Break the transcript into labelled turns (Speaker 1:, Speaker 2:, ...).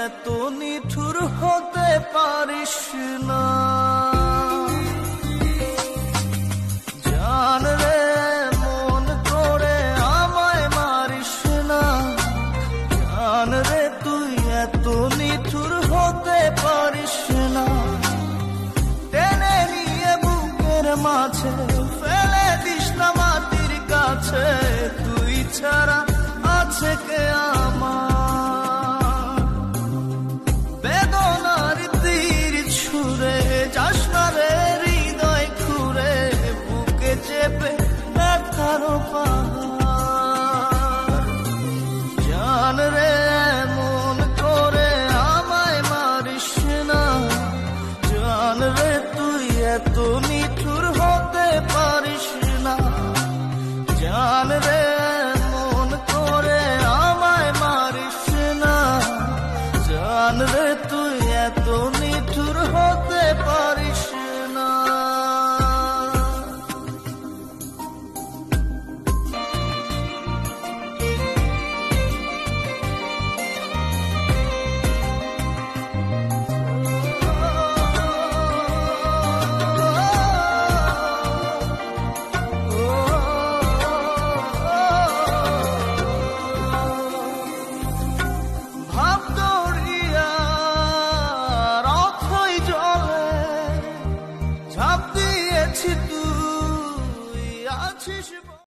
Speaker 1: এত নিঠুর হতে পারিস না। জান রে মন করে আমায় মারিস না। জান রে তুই এত নিঠুর হতে পারিস না। টেনে নিয়ে বুকের মাঝে ফেলে দিস না মাটির কাছে। তুই ছাড়া আছে কে আমার? বেদনার তীর ছুঁড়ে যাস না রে হৃদয় খুঁড়ে। বুকে চেপে ব্যথার পাহাড়। জান রে মন করে আমায় মারিস না। জান রে তুই এত নিঠুর হতে পারিস না। জান রে মন করে আমায় মারিস না। জান রে তুই এত নিঠুর হতে পারিস না। ঝাঁপ দিয়েছি তুই আছিস।